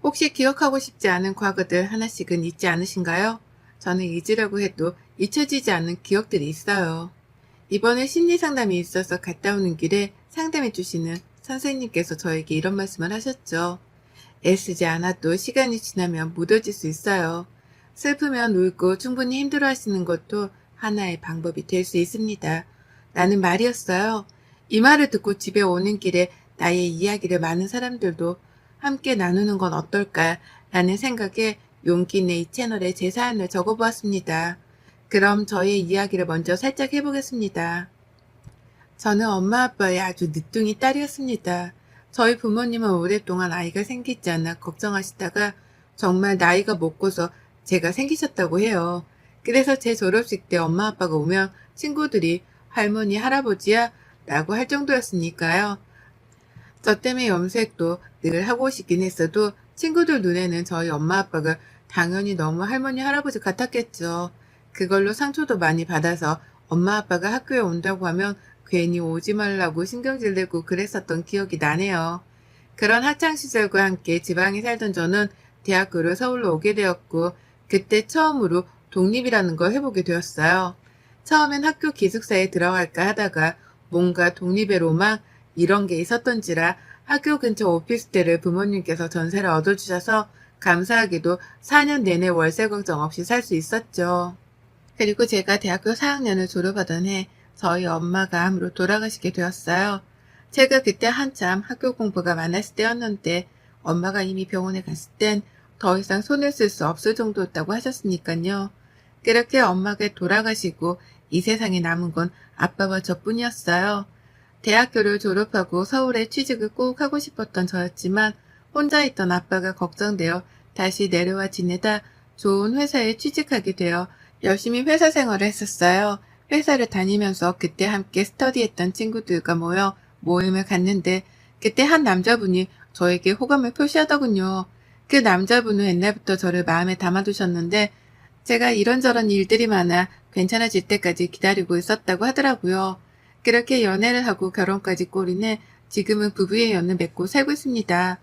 혹시 기억하고 싶지 않은 과거들 하나씩은 있지 않으신가요? 저는 잊으려고 해도 잊혀지지 않는 기억들이 있어요. 이번에 심리 상담이 있어서 갔다 오는 길에 상담해 주시는 선생님께서 저에게 이런 말씀을 하셨죠. 애쓰지 않아도 시간이 지나면 무뎌질 수 있어요. 슬프면 울고 충분히 힘들어 하시는 것도 하나의 방법이 될 수 있습니다. 라는 말이었어요. 이 말을 듣고 집에 오는 길에 나의 이야기를 많은 사람들도 함께 나누는 건 어떨까 라는 생각에 용기 내 이 채널에 제 사연을 적어보았습니다. 그럼 저의 이야기를 먼저 살짝 해보겠습니다. 저는 엄마 아빠의 아주 늦둥이 딸이었습니다. 저희 부모님은 오랫동안 아이가 생기지 않아 걱정하시다가 정말 나이가 먹고서 제가 생기셨다고 해요. 그래서 제 졸업식 때 엄마 아빠가 오면 친구들이 할머니 할아버지야 라고 할 정도였으니까요. 저 때문에 염색도 늘 하고 싶긴 했어도 친구들 눈에는 저희 엄마 아빠가 당연히 너무 할머니 할아버지 같았겠죠. 그걸로 상처도 많이 받아서 엄마 아빠가 학교에 온다고 하면 괜히 오지 말라고 신경질 내고 그랬었던 기억이 나네요. 그런 학창시절과 함께 지방에 살던 저는 대학교를 서울로 오게 되었고 그때 처음으로 독립이라는 걸 해보게 되었어요. 처음엔 학교 기숙사에 들어갈까 하다가 뭔가 독립의 로망 이런 게 있었던지라 학교 근처 오피스텔을 부모님께서 전세를 얻어주셔서 감사하게도 4년 내내 월세 걱정 없이 살 수 있었죠. 그리고 제가 대학교 4학년을 졸업하던 해 저희 엄마가 암으로 돌아가시게 되었어요. 제가 그때 한참 학교 공부가 많았을 때였는데 엄마가 이미 병원에 갔을 땐 더 이상 손을 쓸 수 없을 정도였다고 하셨으니까요. 그렇게 엄마가 돌아가시고 이 세상에 남은 건 아빠와 저뿐이었어요. 대학교를 졸업하고 서울에 취직을 꼭 하고 싶었던 저였지만 혼자 있던 아빠가 걱정되어 다시 내려와 지내다 좋은 회사에 취직하게 되어 열심히 회사 생활을 했었어요. 회사를 다니면서 그때 함께 스터디했던 친구들과 모여 모임을 갔는데 그때 한 남자분이 저에게 호감을 표시하더군요. 그 남자분은 옛날부터 저를 마음에 담아두셨는데 제가 이런저런 일들이 많아 괜찮아질 때까지 기다리고 있었다고 하더라고요. 그렇게 연애를 하고 결혼까지 꼬리내 지금은 부부의 연을 맺고 살고 있습니다.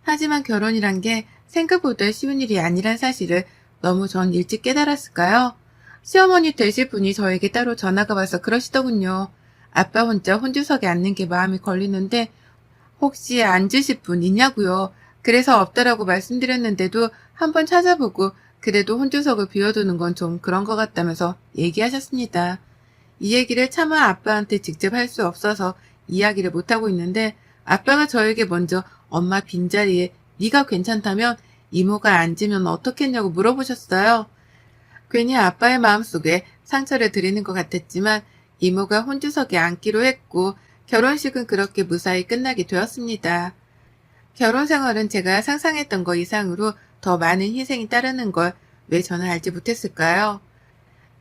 하지만 결혼이란 게 생각보다 쉬운 일이 아니란 사실을 너무 전 일찍 깨달았을까요? 시어머니 되실 분이 저에게 따로 전화가 와서 그러시더군요. 아빠 혼자 혼주석에 앉는 게 마음이 걸리는데 혹시 앉으실 분 있냐고요. 그래서 없다라고 말씀드렸는데도 한번 찾아보고 그래도 혼주석을 비워두는 건 좀 그런 것 같다면서 얘기하셨습니다. 이 얘기를 차마 아빠한테 직접 할 수 없어서 이야기를 못하고 있는데 아빠가 저에게 먼저 엄마 빈자리에 네가 괜찮다면 이모가 앉으면 어떻겠냐고 물어보셨어요. 괜히 아빠의 마음속에 상처를 드리는 것 같았지만 이모가 혼주석에 앉기로 했고 결혼식은 그렇게 무사히 끝나게 되었습니다. 결혼 생활은 제가 상상했던 것 이상으로 더 많은 희생이 따르는 걸 왜 저는 알지 못했을까요?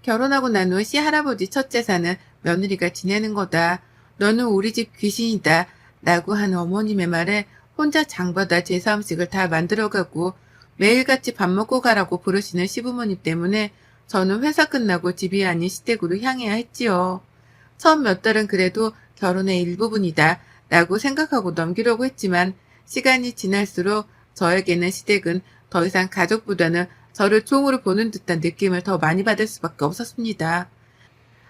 결혼하고 난 후 시할아버지 첫 재산은 며느리가 지내는 거다. 너는 우리 집 귀신이다. 라고 하는 어머님의 말에 혼자 장보다 제사음식을 다 만들어가고 매일같이 밥 먹고 가라고 부르시는 시부모님 때문에 저는 회사 끝나고 집이 아닌 시댁으로 향해야 했지요. 처음 몇 달은 그래도 결혼의 일부분이다 라고 생각하고 넘기려고 했지만 시간이 지날수록 저에게는 시댁은 더 이상 가족보다는 저를 종으로 보는 듯한 느낌을 더 많이 받을 수밖에 없었습니다.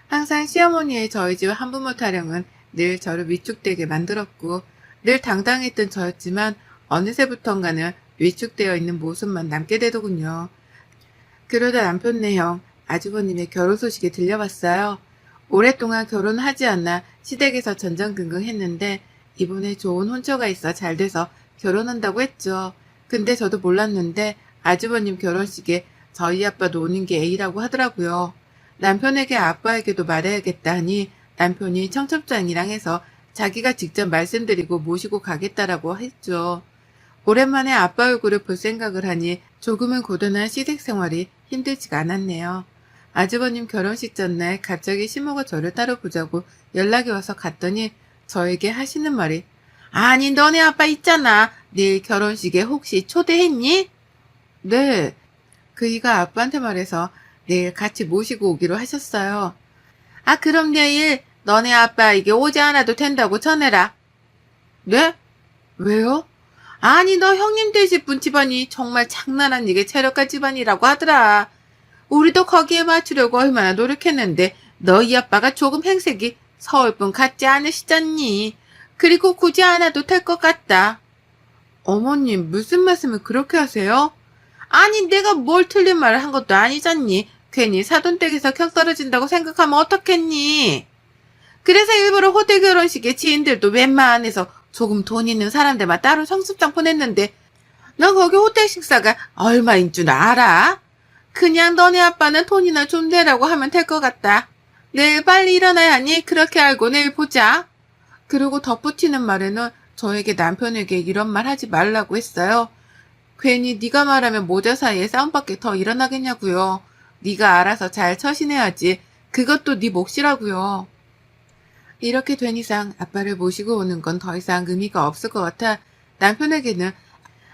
항상 시어머니의 저희 집 한부모 타령은 늘 저를 위축되게 만들었고 늘 당당했던 저였지만 어느새부턴가는 위축되어 있는 모습만 남게 되더군요. 그러다 남편네 형, 아주버님의 결혼 소식이 들려왔어요. 오랫동안 결혼하지 않아 시댁에서 전전긍긍했는데 이번에 좋은 혼처가 있어 잘 돼서 결혼한다고 했죠. 근데 저도 몰랐는데 아주버님 결혼식에 저희 아빠도 오는 게 A라고 하더라고요. 남편에게 아빠에게도 말해야겠다 하니 남편이 청첩장이랑 해서 자기가 직접 말씀드리고 모시고 가겠다라고 했죠. 오랜만에 아빠 얼굴을 볼 생각을 하니 조금은 고단한 시댁 생활이 힘들지가 않았네요. 아주버님 결혼식 전날 갑자기 시모가 저를 따로 보자고 연락이 와서 갔더니 저에게 하시는 말이 아니 너네 아빠 있잖아. 내일 결혼식에 혹시 초대했니? 네. 그이가 아빠한테 말해서 내일 같이 모시고 오기로 하셨어요. 아 그럼 내일 너네 아빠 이게 오지 않아도 된다고 전해라. 네? 왜요? 아니, 너 형님 되실 분 집안이 정말 장난 아니게 체력가 집안이라고 하더라. 우리도 거기에 맞추려고 얼마나 노력했는데 너희 아빠가 조금 행색이 서울분 같지 않으시잖니. 그리고 굳이 안 와도 될 것 같다. 어머님, 무슨 말씀을 그렇게 하세요? 아니, 내가 뭘 틀린 말을 한 것도 아니잖니. 괜히 사돈댁에서 격 떨어진다고 생각하면 어떻겠니? 그래서 일부러 호텔 결혼식에 지인들도 웬만해서 조금 돈 있는 사람들만 따로 성수장 보냈는데 너 거기 호텔 식사가 얼마인 줄 알아? 그냥 너네 아빠는 돈이나 좀 내라고 하면 될 것 같다. 내일 빨리 일어나야 하니 그렇게 알고 내일 보자. 그리고 덧붙이는 말에는 저에게 남편에게 이런 말 하지 말라고 했어요. 괜히 네가 말하면 모자 사이에 싸움밖에 더 일어나겠냐고요. 네가 알아서 잘 처신해야지. 그것도 네 몫이라고요. 이렇게 된 이상 아빠를 모시고 오는 건 더 이상 의미가 없을 것 같아 남편에게는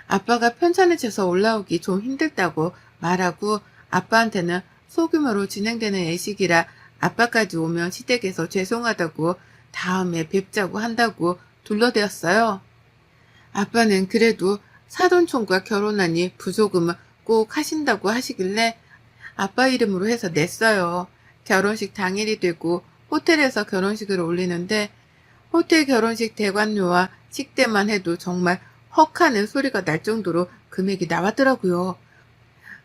아빠가 편찮으셔서 올라오기 좀 힘들다고 말하고 아빠한테는 소규모로 진행되는 예식이라 아빠까지 오면 시댁에서 죄송하다고 다음에 뵙자고 한다고 둘러대었어요. 아빠는 그래도 사돈촌과 결혼하니 부조금을 꼭 하신다고 하시길래 아빠 이름으로 해서 냈어요. 결혼식 당일이 되고 호텔에서 결혼식을 올리는데 호텔 결혼식 대관료와 식대만 해도 정말 헉하는 소리가 날 정도로 금액이 나왔더라고요.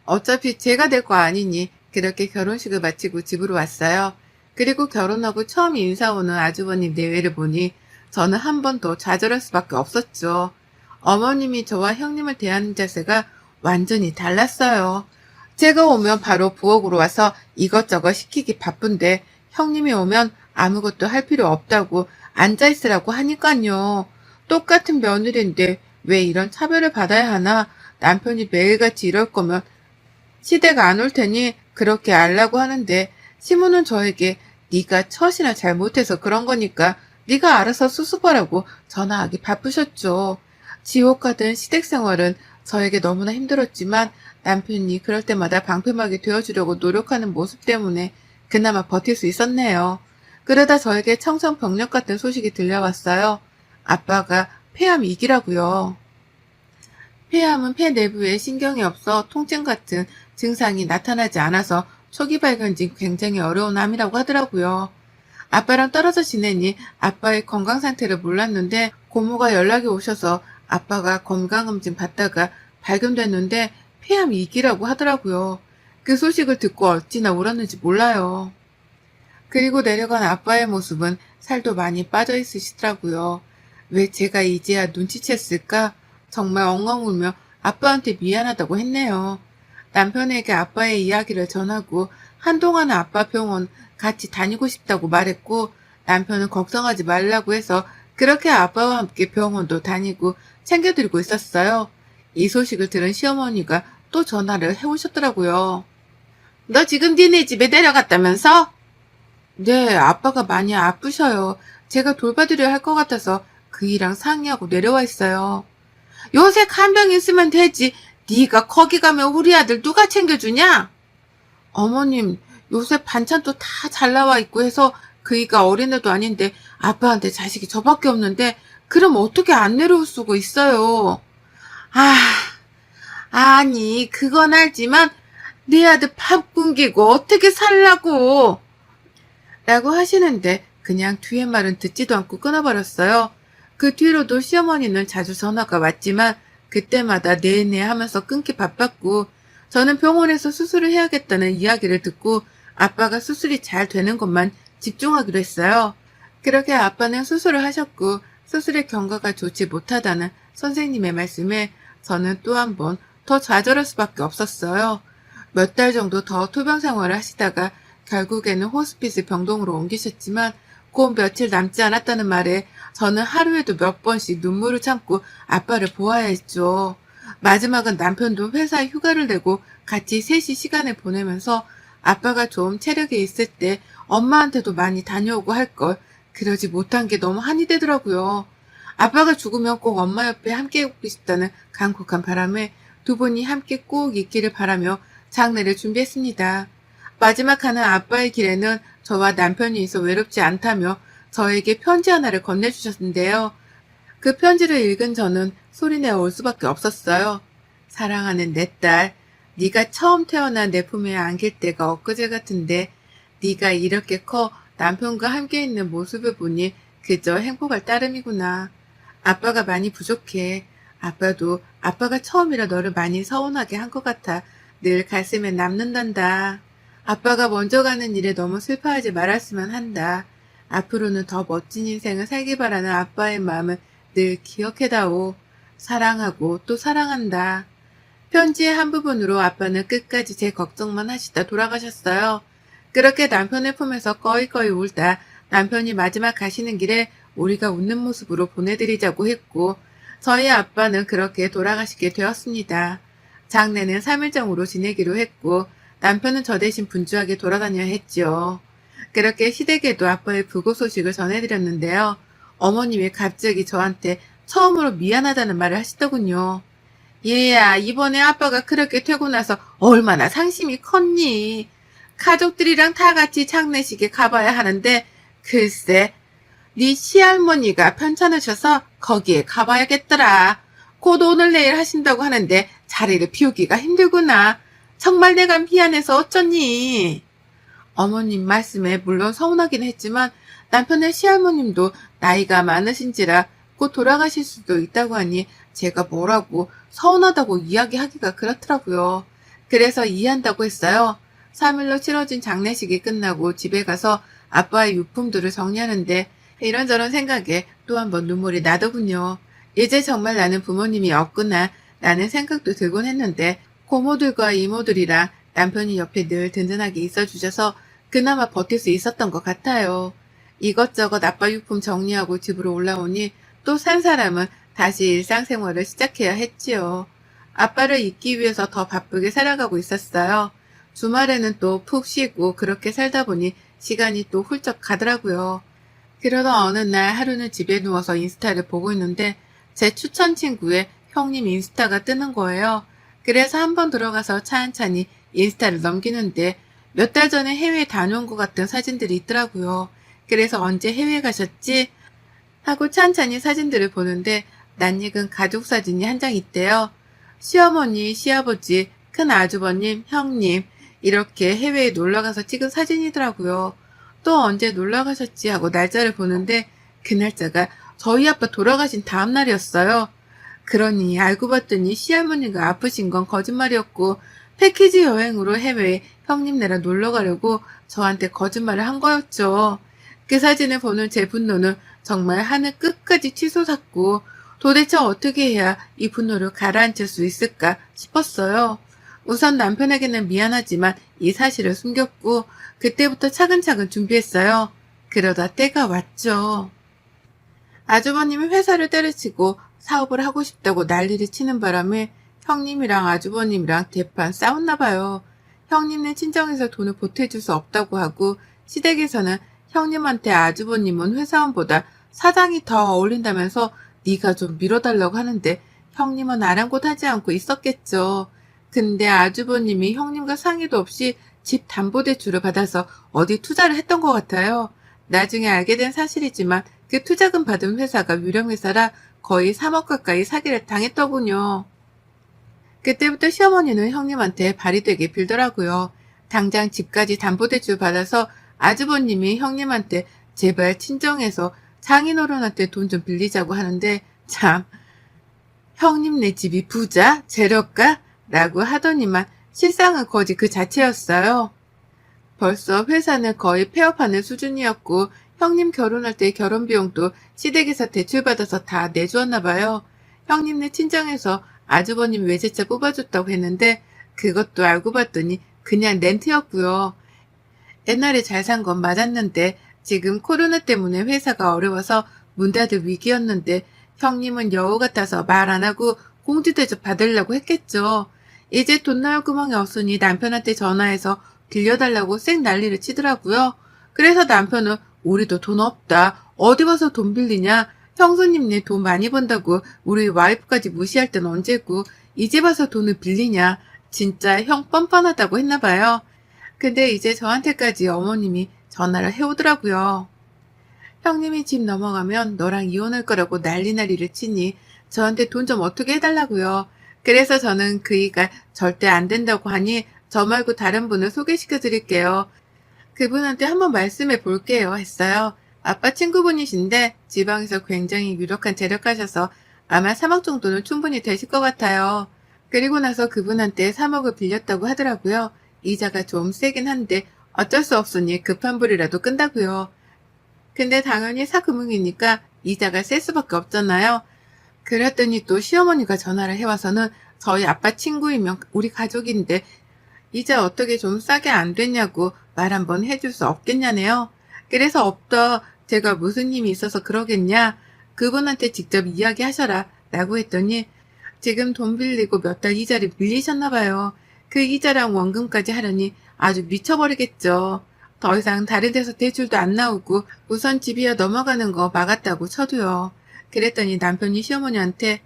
어차피 제가 될 거 아니니 그렇게 결혼식을 마치고 집으로 왔어요. 그리고 결혼하고 처음 인사 오는 아주버님 내외를 보니 저는 한 번 더 좌절할 수밖에 없었죠. 어머님이 저와 형님을 대하는 자세가 완전히 달랐어요. 제가 오면 바로 부엌으로 와서 이것저것 시키기 바쁜데 형님이 오면 아무것도 할 필요 없다고 앉아있으라고 하니까요. 똑같은 며느리인데 왜 이런 차별을 받아야 하나? 남편이 매일같이 이럴 거면 시댁 안 올 테니 그렇게 알라고 하는데 시모는 저에게 네가 처신을 잘못해서 그런 거니까 네가 알아서 수습하라고 전화하기 바쁘셨죠. 지옥 같은 시댁 생활은 저에게 너무나 힘들었지만 남편이 그럴 때마다 방패막이 되어주려고 노력하는 모습 때문에 그나마 버틸 수 있었네요. 그러다 저에게 청천벽력 같은 소식이 들려왔어요. 아빠가 폐암 2기라고요. 폐암은 폐 내부에 신경이 없어 통증 같은 증상이 나타나지 않아서 초기 발견이 굉장히 어려운 암이라고 하더라고요. 아빠랑 떨어져 지내니 아빠의 건강 상태를 몰랐는데 고모가 연락이 오셔서 아빠가 건강검진 받다가 발견됐는데 폐암 2기라고 하더라고요. 그 소식을 듣고 어찌나 울었는지 몰라요. 그리고 내려간 아빠의 모습은 살도 많이 빠져 있으시더라고요. 왜 제가 이제야 눈치챘을까? 정말 엉엉 울며 아빠한테 미안하다고 했네요. 남편에게 아빠의 이야기를 전하고 한동안은 아빠 병원 같이 다니고 싶다고 말했고 남편은 걱정하지 말라고 해서 그렇게 아빠와 함께 병원도 다니고 챙겨드리고 있었어요. 이 소식을 들은 시어머니가 또 전화를 해오셨더라고요. 너 지금 니네 집에 내려갔다면서? 네, 아빠가 많이 아프셔요. 제가 돌봐드려야 할 것 같아서 그이랑 상의하고 내려와 있어요. 요새 간병 있으면 되지. 네가 거기 가면 우리 아들 누가 챙겨주냐? 어머님, 요새 반찬도 다 잘 나와 있고 해서 그이가 어린애도 아닌데 아빠한테 자식이 저밖에 없는데 그럼 어떻게 안 내려올 수가 있어요? 아니 그건 알지만 내 아들 밥 굶기고 어떻게 살라고 라고 하시는데 그냥 뒤에 말은 듣지도 않고 끊어버렸어요. 그 뒤로도 시어머니는 자주 전화가 왔지만 그때마다 네네 하면서 끊기 바빴고 저는 병원에서 수술을 해야겠다는 이야기를 듣고 아빠가 수술이 잘 되는 것만 집중하기로 했어요. 그렇게 아빠는 수술을 하셨고 수술의 경과가 좋지 못하다는 선생님의 말씀에 저는 또 한 번 더 좌절할 수밖에 없었어요. 몇 달 정도 더 투병 생활을 하시다가 결국에는 호스피스 병동으로 옮기셨지만 곧 며칠 남지 않았다는 말에 저는 하루에도 몇 번씩 눈물을 참고 아빠를 보아야 했죠. 마지막은 남편도 회사에 휴가를 내고 같이 셋이 시간을 보내면서 아빠가 좀 체력이 있을 때 엄마한테도 많이 다녀오고 할 걸 그러지 못한 게 너무 한이 되더라고요. 아빠가 죽으면 꼭 엄마 옆에 함께 있고 싶다는 간곡한 바람에 두 분이 함께 꼭 있기를 바라며 장례를 준비했습니다. 마지막 하는 아빠의 길에는 저와 남편이 있어 외롭지 않다며 저에게 편지 하나를 건네주셨는데요. 그 편지를 읽은 저는 소리내어 올 수밖에 없었어요. 사랑하는 내 딸, 네가 처음 태어나 내 품에 안길 때가 엊그제 같은데 네가 이렇게 커 남편과 함께 있는 모습을 보니 그저 행복할 따름이구나. 아빠가 많이 부족해. 아빠도 아빠가 처음이라 너를 많이 서운하게 한 것 같아 늘 가슴에 남는단다. 아빠가 먼저 가는 일에 너무 슬퍼하지 말았으면 한다. 앞으로는 더 멋진 인생을 살기 바라는 아빠의 마음을 늘 기억해다오. 사랑하고 또 사랑한다. 편지의 한 부분으로 아빠는 끝까지 제 걱정만 하시다 돌아가셨어요. 그렇게 남편의 품에서 꺼이꺼이 울다 남편이 마지막 가시는 길에 우리가 웃는 모습으로 보내드리자고 했고 저희 아빠는 그렇게 돌아가시게 되었습니다. 장례는 3일정으로 지내기로 했고 남편은 저 대신 분주하게 돌아다녀야 했지요. 그렇게 시댁에도 아빠의 부고 소식을 전해드렸는데요. 어머님이 갑자기 저한테 처음으로 미안하다는 말을 하시더군요. 얘야, 이번에 아빠가 그렇게 되고 나서 얼마나 상심이 컸니? 가족들이랑 다 같이 장례식에 가봐야 하는데 글쎄 네 시할머니가 편찮으셔서 거기에 가봐야겠더라. 곧 오늘 내일 하신다고 하는데 자리를 비우기가 힘들구나. 정말 내가 미안해서 어쩌니? 어머님 말씀에 물론 서운하긴 했지만 남편의 시할머님도 나이가 많으신지라 곧 돌아가실 수도 있다고 하니 제가 뭐라고 서운하다고 이야기하기가 그렇더라고요. 그래서 이해한다고 했어요. 3일로 치러진 장례식이 끝나고 집에 가서 아빠의 유품들을 정리하는데 이런저런 생각에 또 한 번 눈물이 나더군요. 이제 정말 나는 부모님이 없구나 라는 생각도 들곤 했는데 고모들과 이모들이랑 남편이 옆에 늘 든든하게 있어주셔서 그나마 버틸 수 있었던 것 같아요. 이것저것 아빠 유품 정리하고 집으로 올라오니 또 산 사람은 다시 일상생활을 시작해야 했지요. 아빠를 잊기 위해서 더 바쁘게 살아가고 있었어요. 주말에는 또 푹 쉬고 그렇게 살다 보니 시간이 또 훌쩍 가더라고요. 그러던 어느 날 하루는 집에 누워서 인스타를 보고 있는데 제 추천 친구의 형님 인스타가 뜨는 거예요. 그래서 한번 들어가서 찬찬히 인스타를 넘기는데 몇 달 전에 해외에 다녀온 것 같은 사진들이 있더라고요. 그래서 언제 해외 가셨지? 하고 찬찬히 사진들을 보는데 낯익은 가족 사진이 한 장 있대요. 시어머니, 시아버지, 큰 아주버님, 형님 이렇게 해외에 놀러가서 찍은 사진이더라고요. 또 언제 놀러가셨지 하고 날짜를 보는데 그 날짜가 저희 아빠 돌아가신 다음 날이었어요. 그러니 알고 봤더니 시할머니가 아프신 건 거짓말이었고 패키지 여행으로 해외에 형님네랑 놀러 가려고 저한테 거짓말을 한 거였죠. 그 사진을 보는 제 분노는 정말 하늘 끝까지 치솟았고 도대체 어떻게 해야 이 분노를 가라앉힐 수 있을까 싶었어요. 우선 남편에게는 미안하지만 이 사실을 숨겼고 그때부터 차근차근 준비했어요. 그러다 때가 왔죠. 아주버님이 회사를 때려치고 사업을 하고 싶다고 난리를 치는 바람에 형님이랑 아주버님이랑 대판 싸웠나 봐요. 형님네 친정에서 돈을 보태줄 수 없다고 하고 시댁에서는 형님한테 아주버님은 회사원보다 사장이 더 어울린다면서 네가 좀 밀어달라고 하는데 형님은 아랑곳하지 않고 있었겠죠. 근데 아주버님이 형님과 상의도 없이 집 담보대출을 받아서 어디 투자를 했던 것 같아요. 나중에 알게 된 사실이지만 그 투자금 받은 회사가 유령회사라 거의 3억 가까이 사기를 당했더군요. 그때부터 시어머니는 형님한테 발이 되게 빌더라고요. 당장 집까지 담보대출 받아서 아주버님이 형님한테 제발 친정에서 장인어른한테 돈 좀 빌리자고 하는데 참 형님네 집이 부자? 재력가? 라고 하더니만 실상은 거지 그 자체였어요. 벌써 회사는 거의 폐업하는 수준이었고 형님 결혼할 때 결혼비용도 시댁에서 대출받아서 다 내주었나 봐요. 형님네 친정에서 아주버님 외제차 뽑아줬다고 했는데 그것도 알고 봤더니 그냥 렌트였고요. 옛날에 잘 산 건 맞았는데 지금 코로나 때문에 회사가 어려워서 문 닫을 위기였는데 형님은 여우 같아서 말 안 하고 공주대접 받으려고 했겠죠. 이제 돈 나올 구멍이 없으니 남편한테 전화해서 빌려달라고 쌩 난리를 치더라고요. 그래서 남편은 우리도 돈 없다. 어디 가서 돈 빌리냐. 형수님네 돈 많이 번다고 우리 와이프까지 무시할 땐 언제고 이제 와서 돈을 빌리냐. 진짜 형 뻔뻔하다고 했나 봐요. 근데 이제 저한테까지 어머님이 전화를 해오더라고요. 형님이 집 넘어가면 너랑 이혼할 거라고 난리를 치니 저한테 돈 좀 어떻게 해달라고요. 그래서 저는 그이가 절대 안 된다고 하니 저 말고 다른 분을 소개시켜 드릴게요. 그분한테 한번 말씀해 볼게요 했어요. 아빠 친구분이신데 지방에서 굉장히 유력한 재력가셔서 아마 3억 정도는 충분히 되실 것 같아요. 그리고 나서 그분한테 3억을 빌렸다고 하더라고요. 이자가 좀 세긴 한데 어쩔 수 없으니 급한 불이라도 끈다고요. 근데 당연히 사금융이니까 이자가 셀 수밖에 없잖아요. 그랬더니 또 시어머니가 전화를 해와서는 저희 아빠 친구이면 우리 가족인데 이자 어떻게 좀 싸게 안 됐냐고 말 한번 해줄 수 없겠냐네요. 그래서 없다. 제가 무슨 힘이 있어서 그러겠냐. 그분한테 직접 이야기하셔라. 라고 했더니 지금 돈 빌리고 몇 달 이자를 밀리셨나 봐요. 그 이자랑 원금까지 하려니 아주 미쳐버리겠죠. 더 이상 다른 데서 대출도 안 나오고 우선 집이야 넘어가는 거 막았다고 쳐도요. 그랬더니 남편이 시어머니한테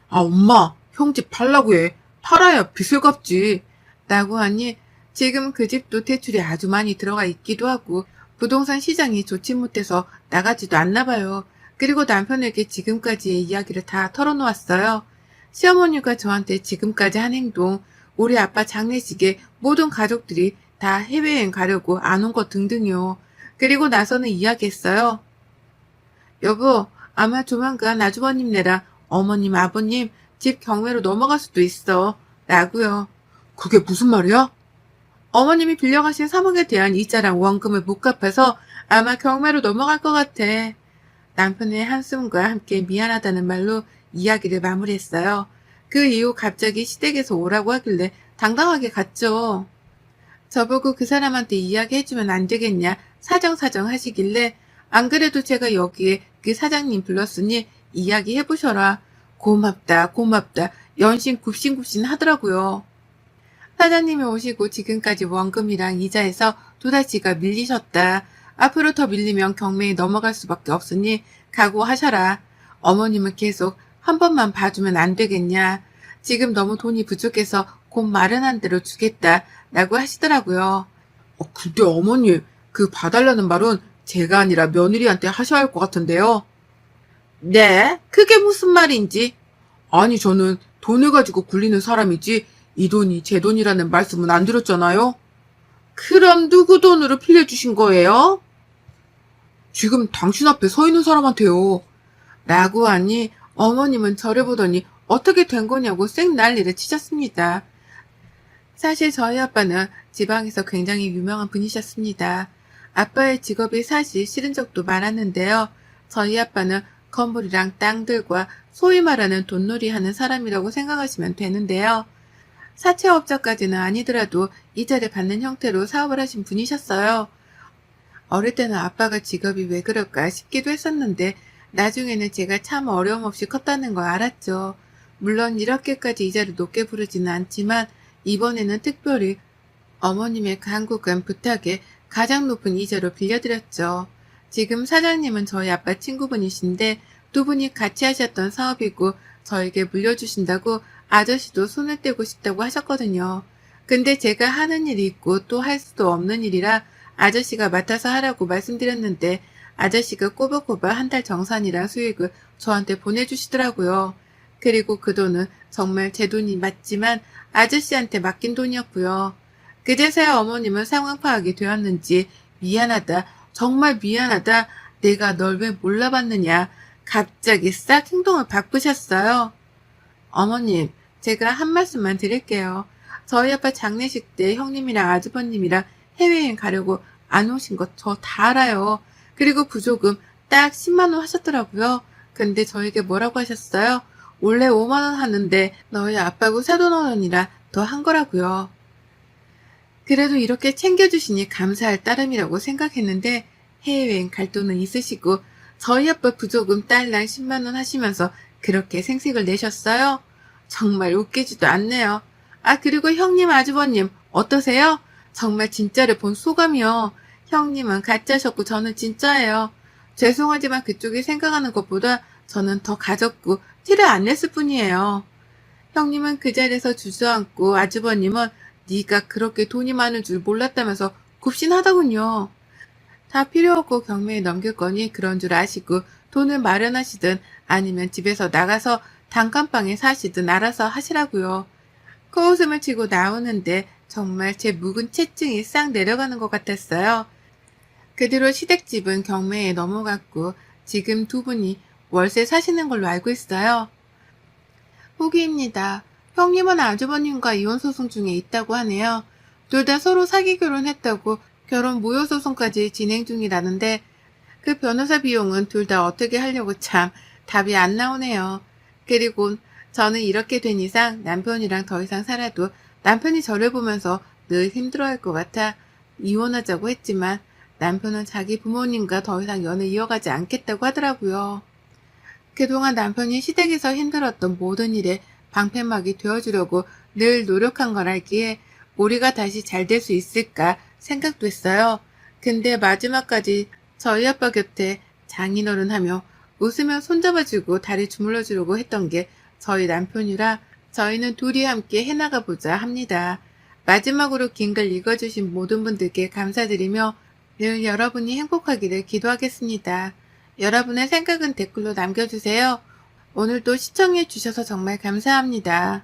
아 엄마 형 집 팔라고 해. 팔아야 빚을 갚지. 라고 하니 지금 그 집도 대출이 아주 많이 들어가 있기도 하고 부동산 시장이 좋지 못해서 나가지도 않나 봐요. 그리고 남편에게 지금까지의 이야기를 다 털어놓았어요. 시어머니가 저한테 지금까지 한 행동, 우리 아빠 장례식에 모든 가족들이 다 해외여행 가려고 안 온 것 등등요. 그리고 나서는 이야기했어요. 여보, 아마 조만간 아주버님네랑 어머님, 아버님 집 경매로 넘어갈 수도 있어. 라고요. 그게 무슨 말이야? 어머님이 빌려가신 3억에 대한 이자랑 원금을 못 갚아서 아마 경매로 넘어갈 것 같아. 남편의 한숨과 함께 미안하다는 말로 이야기를 마무리했어요. 그 이후 갑자기 시댁에서 오라고 하길래 당당하게 갔죠. 저보고 그 사람한테 이야기해주면 안 되겠냐 사정사정 하시길래 안 그래도 제가 여기에 그 사장님 불렀으니 이야기해보셔라. 고맙다 고맙다 연신 굽신굽신 하더라고요. 사장님이 오시고 지금까지 원금이랑 이자에서 도다지가 밀리셨다. 앞으로 더 밀리면 경매에 넘어갈 수밖에 없으니 각오하셔라. 어머님은 계속 한 번만 봐주면 안 되겠냐. 지금 너무 돈이 부족해서 곧 마련한 대로 주겠다. 라고 하시더라고요. 근데 어머님, 그 봐달라는 말은 제가 아니라 며느리한테 하셔야 할 것 같은데요. 네? 그게 무슨 말인지. 아니, 저는 돈을 가지고 굴리는 사람이지 이 돈이 제 돈이라는 말씀은 안 드렸잖아요. 그럼 누구 돈으로 빌려주신 거예요? 지금 당신 앞에 서 있는 사람한테요. 라고 하니 어머님은 저를 보더니 어떻게 된 거냐고 쌩 난리를 치셨습니다. 사실 저희 아빠는 지방에서 굉장히 유명한 분이셨습니다. 아빠의 직업이 사실 싫은 적도 많았는데요. 저희 아빠는 건물이랑 땅들과 소위 말하는 돈놀이 하는 사람이라고 생각하시면 되는데요. 사채업자까지는 아니더라도 이자를 받는 형태로 사업을 하신 분이셨어요. 어릴 때는 아빠가 직업이 왜 그럴까 싶기도 했었는데 나중에는 제가 참 어려움 없이 컸다는 걸 알았죠. 물론 이렇게까지 이자를 높게 부르지는 않지만 이번에는 특별히 어머님의 간곡한 부탁에 가장 높은 이자로 빌려드렸죠. 지금 사장님은 저희 아빠 친구분이신데 두 분이 같이 하셨던 사업이고 저에게 물려주신다고 아저씨도 손을 떼고 싶다고 하셨거든요. 근데 제가 하는 일이 있고 또 할 수도 없는 일이라 아저씨가 맡아서 하라고 말씀드렸는데 아저씨가 꼬박꼬박 한 달 정산이랑 수익을 저한테 보내주시더라고요. 그리고 그 돈은 정말 제 돈이 맞지만 아저씨한테 맡긴 돈이었고요. 그제서야 어머님은 상황 파악이 되었는지 미안하다, 정말 미안하다, 내가 널 왜 몰라봤느냐, 갑자기 싹 행동을 바꾸셨어요. 어머님, 제가 한 말씀만 드릴게요. 저희 아빠 장례식 때 형님이랑 아주버님이랑 해외여행 가려고 안 오신 거 저 다 알아요. 그리고 부조금 딱 10만 원 하셨더라고요. 근데 저에게 뭐라고 하셨어요? 원래 5만 원 하는데 너희 아빠고 사돈5원이라 더 한 거라고요. 그래도 이렇게 챙겨주시니 감사할 따름이라고 생각했는데 해외여행 갈 돈은 있으시고 저희 아빠 부조금 딸랑 10만 원 하시면서 그렇게 생색을 내셨어요? 정말 웃기지도 않네요. 아 그리고 형님 아주버님 어떠세요? 정말 진짜를 본 소감이요. 형님은 가짜셨고 저는 진짜예요. 죄송하지만 그쪽이 생각하는 것보다 저는 더 가졌고 티를 안 냈을 뿐이에요. 형님은 그 자리에서 주저앉고 아주버님은 네가 그렇게 돈이 많은 줄 몰랐다면서 굽신하더군요. 다 필요 없고 경매에 넘길 거니 그런 줄 아시고 돈을 마련하시든 아니면 집에서 나가서 단칸방에 사시든 알아서 하시라고요. 코웃음을 치고 나오는데 정말 제 묵은 체증이 싹 내려가는 것 같았어요. 그 뒤로 시댁집은 경매에 넘어갔고 지금 두 분이 월세 사시는 걸로 알고 있어요. 후기입니다. 형님은 아주버님과 이혼소송 중에 있다고 하네요. 둘 다 서로 사기 결혼했다고 결혼 무효소송까지 진행 중이라는데 그 변호사 비용은 둘 다 어떻게 하려고 참 답이 안 나오네요. 그리고 저는 이렇게 된 이상 남편이랑 더 이상 살아도 남편이 저를 보면서 늘 힘들어할 것 같아 이혼하자고 했지만 남편은 자기 부모님과 더 이상 연애 이어가지 않겠다고 하더라고요. 그동안 남편이 시댁에서 힘들었던 모든 일에 방패막이 되어주려고 늘 노력한 걸 알기에 우리가 다시 잘 될 수 있을까 생각도 했어요. 근데 마지막까지 저희 아빠 곁에 장인어른하며 웃으며 손잡아주고 다리 주물러주려고 했던 게 저희 남편이라 저희는 둘이 함께 해나가 보자 합니다. 마지막으로 긴 글 읽어주신 모든 분들께 감사드리며 늘 여러분이 행복하기를 기도하겠습니다. 여러분의 생각은 댓글로 남겨주세요. 오늘도 시청해주셔서 정말 감사합니다.